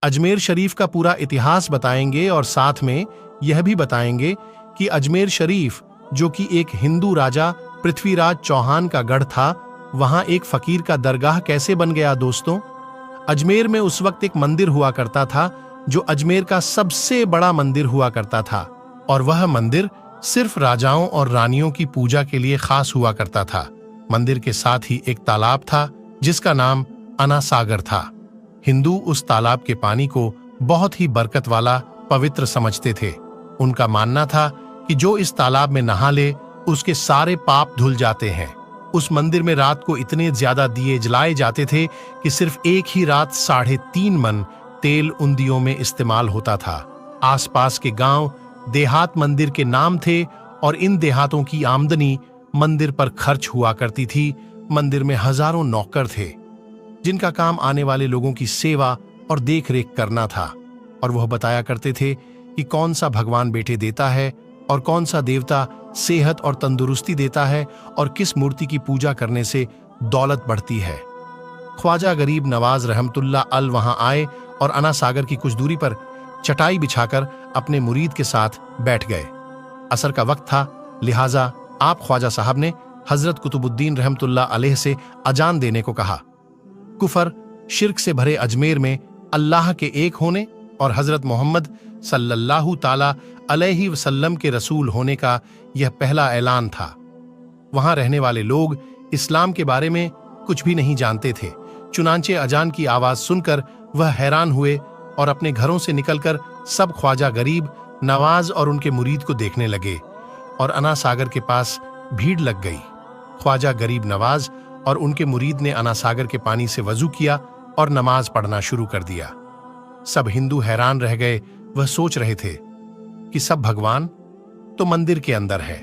अजमेर शरीफ का पूरा इतिहास बताएंगे और साथ में यह भी बताएंगे कि अजमेर शरीफ, जो कि एक हिंदू राजा पृथ्वीराज चौहान का गढ़ था, वहां एक फकीर का दरगाह कैसे बन गया। दोस्तों, अजमेर में उस वक्त एक मंदिर हुआ करता था जो अजमेर का सबसे बड़ा मंदिर हुआ करता था, और वह मंदिर सिर्फ राजाओं और रानियों की पूजा के लिए खास हुआ करता था। मंदिर के साथ ही एक तालाब था जिसका नाम अना सागर था। हिंदू उस तालाब के पानी को बहुत ही बरकत वाला, पवित्र समझते थे। उनका मानना था कि जो इस तालाब में नहा ले उसके सारे पाप धुल जाते हैं। उस मंदिर में रात को इतने ज्यादा दिए जलाए जाते थे कि सिर्फ एक ही रात 3.5 मन तेल उन दियों में इस्तेमाल होता था। आसपास के गांव देहात मंदिर के नाम थे और इन देहातों की आमदनी मंदिर पर खर्च हुआ करती थी। मंदिर में हजारों नौकर थे जिनका काम आने वाले लोगों की सेवा और देखरेख करना था, और वह बताया करते थे कि कौन सा भगवान बेटे देता है और कौन सा देवता सेहत और तंदुरुस्ती देता है और किस मूर्ति की पूजा करने से दौलत बढ़ती है। ख्वाजा गरीब नवाज रहमतुल्लाह अल वहां आए और अना सागर की कुछ दूरी पर चटाई बिछाकर अपने मुरीद के साथ बैठ गए। असर का वक्त था, लिहाजा आप ख्वाजा साहब ने हजरत कुतुबुद्दीन रहमतुल्लाह अलैह से अजान देने को कहा। कुफर शिर्क से भरे अजमेर में अल्लाह के एक होने और हजरत मोहम्मद सल्लल्लाहु ताला अलैहि वसल्लम के रसूल होने का यह पहला ऐलान था। वहां रहने वाले लोग इस्लाम के बारे में कुछ भी नहीं जानते थे। चुनांचे अजान की आवाज सुनकर वह हैरान हुए और अपने घरों से निकलकर सब ख्वाजा गरीब नवाज और उनके मुरीद को देखने लगे, और अना सागर के पास भीड़ लग गई। ख्वाजा गरीब नवाज और उनके मुरीद ने अना सागर के पानी से वजू किया और नमाज पढ़ना शुरू कर दिया। सब हिंदू हैरान रह गए। वह सोच रहे थे कि सब भगवान तो मंदिर के अंदर है,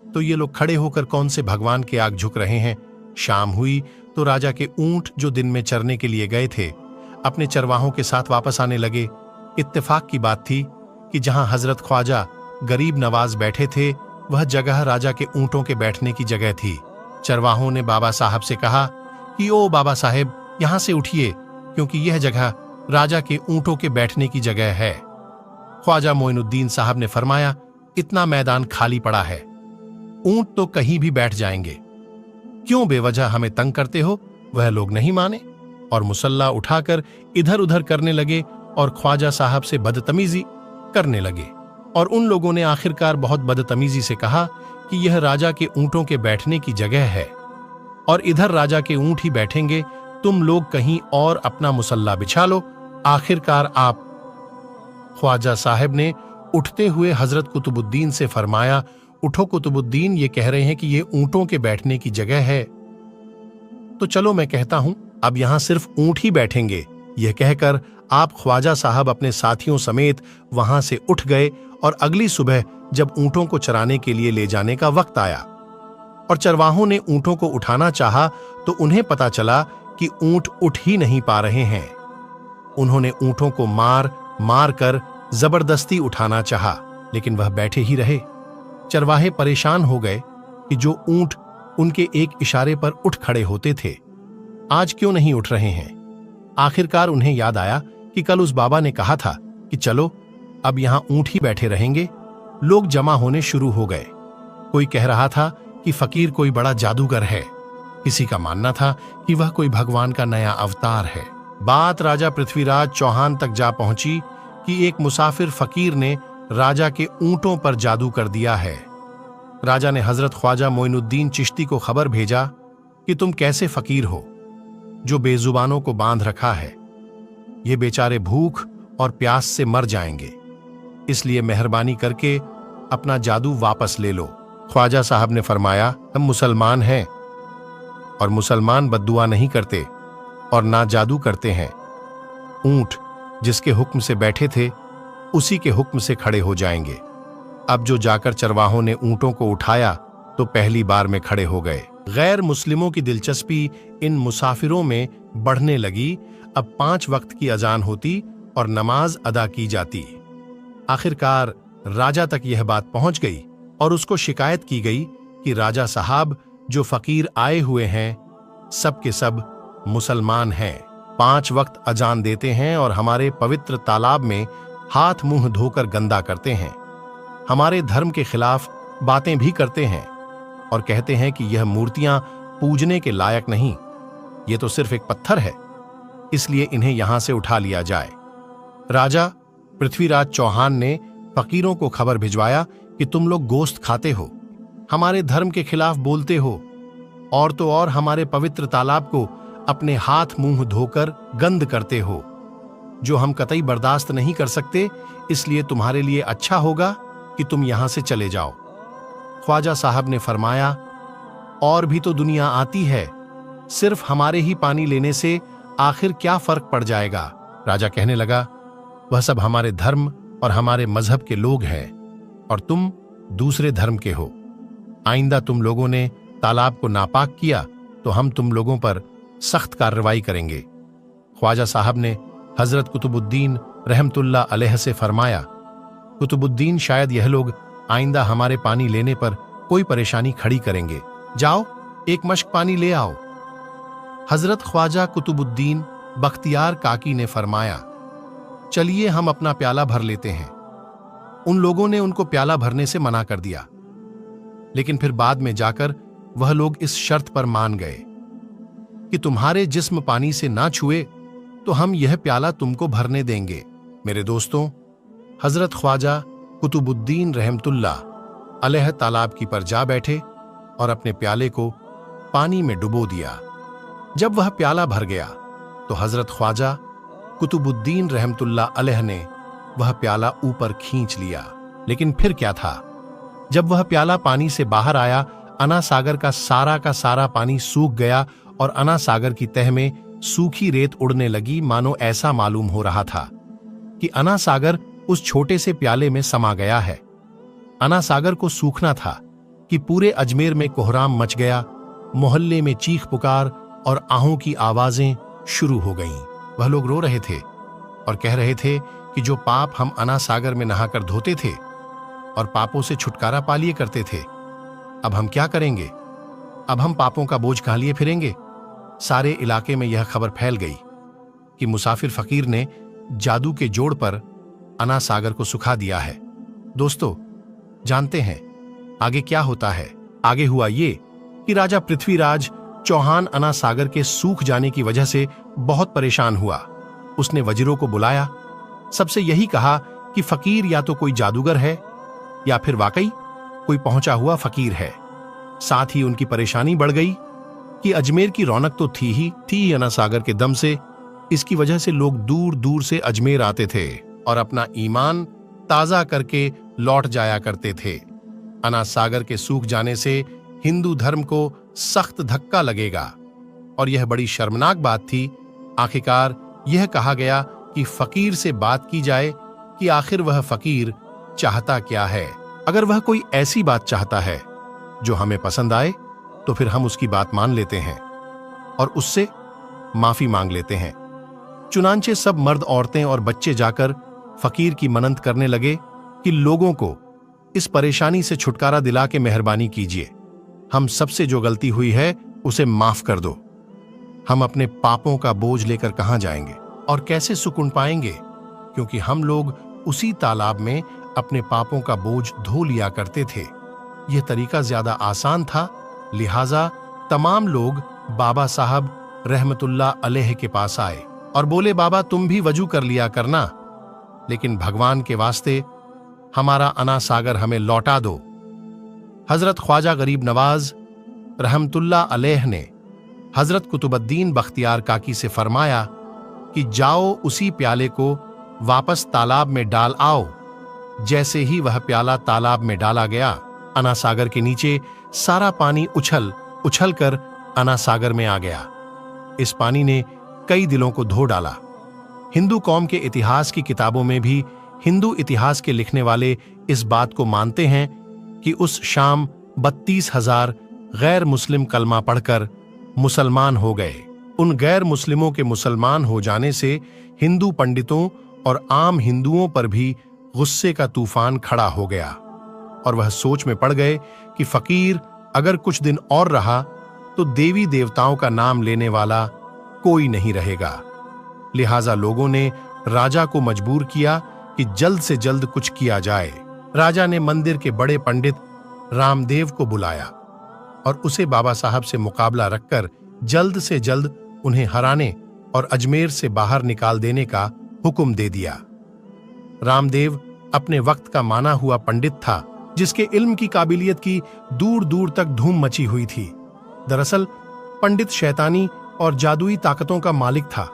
तो ये लोग खड़े होकर कौन से भगवान के आग झुक रहे हैं। शाम हुई तो राजा के ऊंट जो दिन में चरने के लिए गए थे अपने चरवाहों के साथ वापस आने लगे। इत्तेफाक की बात थी कि जहां हजरत ख्वाजा गरीब नवाज बैठे थे वह जगह राजा के ऊंटों के बैठने की जगह थी। चरवाहों ने बाबा साहब से कहा कि ओ बाबा साहेब, यहां से उठिए, क्योंकि यह जगह राजा के ऊंटों के बैठने की जगह है। ख्वाजा मोइनुद्दीन साहब ने फरमाया, इतना मैदान खाली पड़ा है, ऊंट तो कहीं भी बैठ जाएंगे, क्यों बेवजह हमें तंग करते हो। वह लोग नहीं माने और मुसल्ला उठाकर इधर उधर करने लगे और ख्वाजा साहब से बदतमीजी करने लगे, और उन लोगों ने आखिरकार बहुत बदतमीजी से कहा कि यह राजा के ऊंटों के बैठने की जगह है और इधर राजा के ऊंट ही बैठेंगे, तुम लोग कहीं और अपना मुसल्ला बिछा लो। आखिरकार आप ख्वाजा साहब ने उठते हुए हजरत कुतुबुद्दीन से फरमाया, उठो कुतुबुद्दीन, ये कह रहे हैं कि ये ऊंटों के बैठने की जगह है, तो चलो मैं कहता हूं अब यहां सिर्फ ऊंट ही बैठेंगे। यह कहकर आप ख्वाजा साहब अपने साथियों समेत वहां से उठ गए, और अगली सुबह जब ऊंटों को चराने के लिए ले जाने का वक्त आया और चरवाहों ने ऊंटों को उठाना चाहा तो उन्हें पता चला कि ऊंट उठ ही नहीं पा रहे हैं। उन्होंने ऊंटों को मार मार कर जबरदस्ती उठाना चाहा, लेकिन वह बैठे ही रहे। चरवाहे परेशान हो गए कि जो ऊंट उनके एक इशारे पर उठ खड़े होते थे आज क्यों नहीं उठ रहे हैं। आखिरकार उन्हें याद आया कि कल उस बाबा ने कहा था कि चलो अब यहां ऊंट ही बैठे रहेंगे। लोग जमा होने शुरू हो गए। कोई कह रहा था कि फकीर कोई बड़ा जादूगर है, किसी का मानना था कि वह कोई भगवान का नया अवतार है। बात राजा पृथ्वीराज चौहान तक जा पहुंची कि एक मुसाफिर फकीर ने राजा के ऊंटों पर जादू कर दिया है। राजा ने हजरत ख्वाजा मोइनुद्दीन चिश्ती को खबर भेजा कि तुम कैसे फकीर हो जो बेजुबानों को बांध रखा है, ये बेचारे भूख और प्यास से मर जाएंगे, इसलिए मेहरबानी करके अपना जादू वापस ले लो। ख्वाजा साहब ने फरमाया, हम मुसलमान हैं और मुसलमान बद्दुआ नहीं करते और ना जादू करते हैं। ऊंट जिसके हुक्म से बैठे थे उसी के हुक्म से खड़े हो जाएंगे। अब जो जाकर चरवाहों ने ऊंटों को उठाया तो पहली बार में खड़े हो गए। गैर मुस्लिमों की दिलचस्पी इन मुसाफिरों में बढ़ने लगी। अब 5 वक्त की अजान होती और नमाज अदा की जाती। आखिरकार राजा तक यह बात पहुंच गई और उसको शिकायत की गई कि राजा साहब जो फकीर आए हुए हैं सब के सब मुसलमान हैं। 5 वक्त अजान देते हैं और हमारे पवित्र तालाब में हाथ मुंह धोकर गंदा करते हैं, हमारे धर्म के खिलाफ बातें भी करते हैं और कहते हैं कि यह मूर्तियां पूजने के लायक नहीं, ये तो सिर्फ एक पत्थर है, इसलिए इन्हें यहां से उठा लिया जाए। राजा पृथ्वीराज चौहान ने फकीरों को खबर भिजवाया कि तुम लोग गोश्त खाते हो, हमारे धर्म के खिलाफ बोलते हो और तो और हमारे पवित्र तालाब को अपने हाथ मुंह धोकर गंद करते हो, जो हम कतई बर्दाश्त नहीं कर सकते, इसलिए तुम्हारे लिए अच्छा होगा कि तुम यहां से चले जाओ। ख्वाजा साहब ने फरमाया, और भी तो दुनिया आती है, सिर्फ हमारे ही पानी लेने से आखिर क्या फर्क पड़ जाएगा। राजा कहने लगा, वह सब हमारे धर्म और हमारे मजहब के लोग हैं और तुम दूसरे धर्म के हो। आइंदा तुम लोगों ने तालाब को नापाक किया तो हम तुम लोगों पर सख्त कार्रवाई करेंगे। ख्वाजा साहब ने हजरत कुतुबुद्दीन रहमतुल्लाह अलैह से फरमाया, कुतुबुद्दीन शायद यह लोग आइंदा हमारे पानी लेने पर कोई परेशानी खड़ी करेंगे, जाओ एक मश्क पानी ले आओ। हजरत ख्वाजा कुतुबुद्दीन बख्तियार काकी ने फरमाया, चलिए हम अपना प्याला भर लेते हैं। उन लोगों ने उनको प्याला भरने से मना कर दिया, लेकिन फिर बाद में जाकर वह लोग इस शर्त पर मान गए कि तुम्हारे जिस्म पानी से ना छुए तो हम यह प्याला तुमको भरने देंगे। मेरे दोस्तों, हजरत ख्वाजा कुतुबुद्दीन रहमतुल्लाह अलैह तालाब की पर जा बैठे और अपने प्याले को पानी में डुबो दिया। जब वह प्याला भर गया तो हजरत ख्वाजा कुतुबुद्दीन रहमतुल्लाह अलैह ने वह प्याला ऊपर खींच लिया। लेकिन फिर क्या था, जब वह प्याला पानी से बाहर आया, अना सागर का सारा पानी सूख गया और अना सागर की तह में सूखी रेत उड़ने लगी, मानो ऐसा मालूम हो रहा था कि अना सागर उस छोटे से प्याले में समा गया है। अना सागर को सूखना था कि पूरे अजमेर में कोहराम मच गया, मोहल्ले में चीख पुकार और आहों की आवाजें शुरू हो गईं। वह लोग रो रहे थे और कह रहे थे कि जो पाप हम अना सागर में नहाकर धोते थे और पापों से छुटकारा पा लिए करते थे, अब हम क्या करेंगे? अब हम पापों का बोझ कहां लिए फिरेंगे? सारे इलाके में यह खबर फैल गई कि मुसाफिर फकीर ने जादू के जोड़ पर अना सागर को सुखा दिया है। दोस्तों, जानते हैं आगे क्या होता है? आगे हुआ ये कि राजा पृथ्वीराज चौहान अना सागर के सूख जाने की वजह से बहुत परेशान हुआ। उसने वजीरों को बुलाया, सबसे यही कहा कि फकीर या तो कोई जादूगर है या फिर वाकई कोई पहुंचा हुआ फकीर है। साथ ही उनकी परेशानी बढ़ गई कि अजमेर की रौनक तो थी अना सागर के दम से, इसकी वजह से लोग दूर दूर से अजमेर आते थे और अपना ईमान ताजा करके लौट जाया करते थे। अना सागर के सूख जाने से हिंदू धर्म को सख्त धक्का लगेगा और यह बड़ी शर्मनाक बात थी। आखिरकार यह कहा गया कि फकीर से बात की जाए कि आखिर वह फकीर चाहता क्या है। अगर वह कोई ऐसी बात चाहता है जो हमें पसंद आए तो फिर हम उसकी बात मान लेते हैं और उससे माफी मांग लेते हैं। चुनांचे सब मर्द, औरतें और बच्चे जाकर फकीर की मन्नत करने लगे कि लोगों को इस परेशानी से छुटकारा दिला के मेहरबानी कीजिए, हम सबसे जो गलती हुई है उसे माफ कर दो। हम अपने पापों का बोझ लेकर कहां जाएंगे और कैसे सुकून पाएंगे, क्योंकि हम लोग उसी तालाब में अपने पापों का बोझ धो लिया करते थे। यह तरीका ज्यादा आसान था, लिहाजा तमाम लोग बाबा साहब रहमतुल्लाह अलैह के पास आए और बोले, बाबा तुम भी वजू कर लिया करना, लेकिन भगवान के वास्ते हमारा अना सागर हमें लौटा दो। हजरत ख्वाजा गरीब नवाज रहमतुल्लाह अलैह ने हजरत कुतुबुद्दीन बख्तियार काकी से फरमाया कि जाओ उसी प्याले को वापस तालाब में डाल आओ। जैसे ही वह प्याला तालाब में डाला गया, अना सागर के नीचे सारा पानी उछल उछल कर अना सागर में आ गया। इस पानी ने कई दिलों को धो डाला। हिंदू कौम के इतिहास की किताबों में भी हिंदू इतिहास के लिखने वाले इस बात को मानते हैं कि उस शाम 32,000 गैर मुस्लिम कलमा पढ़कर मुसलमान हो गए। उन गैर मुस्लिमों के मुसलमान हो जाने से हिंदू पंडितों और आम हिंदुओं पर भी गुस्से का तूफान खड़ा हो गया और वह सोच में पड़ गए कि फकीर अगर कुछ दिन और रहा तो देवी देवताओं का नाम लेने वाला कोई नहीं रहेगा। लिहाजा लोगों ने राजा को मजबूर किया कि जल्द से जल्द कुछ किया जाए। राजा ने मंदिर के बड़े पंडित रामदेव को बुलाया और उसे बाबा साहब से मुकाबला रखकर जल्द से जल्द उन्हें हराने और अजमेर से बाहर निकाल देने का हुक्म दे दिया। रामदेव अपने वक्त का माना हुआ पंडित था, जिसके इल्म की काबिलियत की दूर दूर तक धूम मची हुई थी। दरअसल पंडित शैतानी और जादुई ताकतों का मालिक था।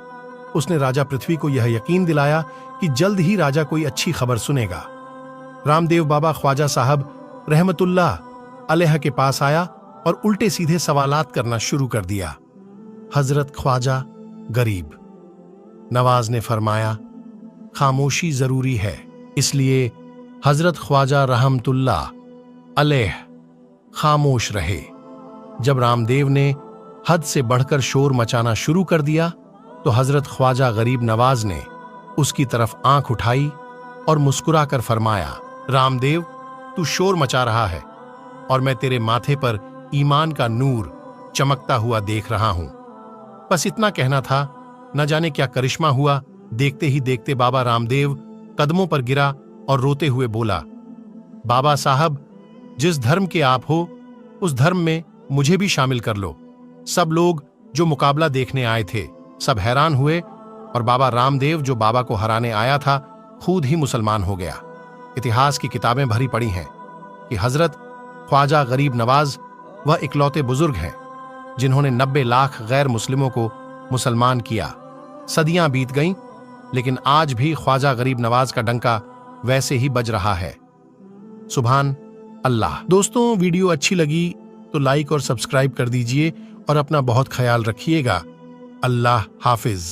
उसने राजा पृथ्वी को यह यकीन दिलाया कि जल्द ही राजा कोई अच्छी खबर सुनेगा। रामदेव बाबा ख्वाजा साहब रहमतुल्लाह अलैह के पास आया और उल्टे सीधे सवालात करना शुरू कर दिया। हजरत ख्वाजा गरीब नवाज ने फरमाया, खामोशी जरूरी है, इसलिए हजरत ख्वाजा रहमतुल्लाह अलैह खामोश रहे। जब रामदेव ने हद से बढ़कर शोर मचाना शुरू कर दिया तो हजरत ख्वाजा गरीब नवाज ने उसकी तरफ आंख उठाई और मुस्कुराकर फरमाया, रामदेव, तू शोर मचा रहा है और मैं तेरे माथे पर ईमान का नूर चमकता हुआ देख रहा हूं। बस इतना कहना था, न जाने क्या करिश्मा हुआ। देखते ही देखते बाबा रामदेव कदमों पर गिरा और रोते हुए बोला, बाबा साहब, जिस धर्म के आप हो उस धर्म में मुझे भी शामिल कर लो। सब लोग जो मुकाबला देखने आए थे सब हैरान हुए और बाबा रामदेव जो बाबा को हराने आया था खुद ही मुसलमान हो गया। इतिहास की किताबें भरी पड़ी हैं कि हजरत ख्वाजा गरीब नवाज वह इकलौते बुजुर्ग हैं जिन्होंने 90 लाख गैर मुस्लिमों को मुसलमान किया। सदियां बीत गईं, लेकिन आज भी ख्वाजा गरीब नवाज का डंका वैसे ही बज रहा है। सुभान अल्लाह। दोस्तों, वीडियो अच्छी लगी तो लाइक और सब्सक्राइब कर दीजिए और अपना बहुत ख्याल रखिएगा। अल्लाह हाफिज।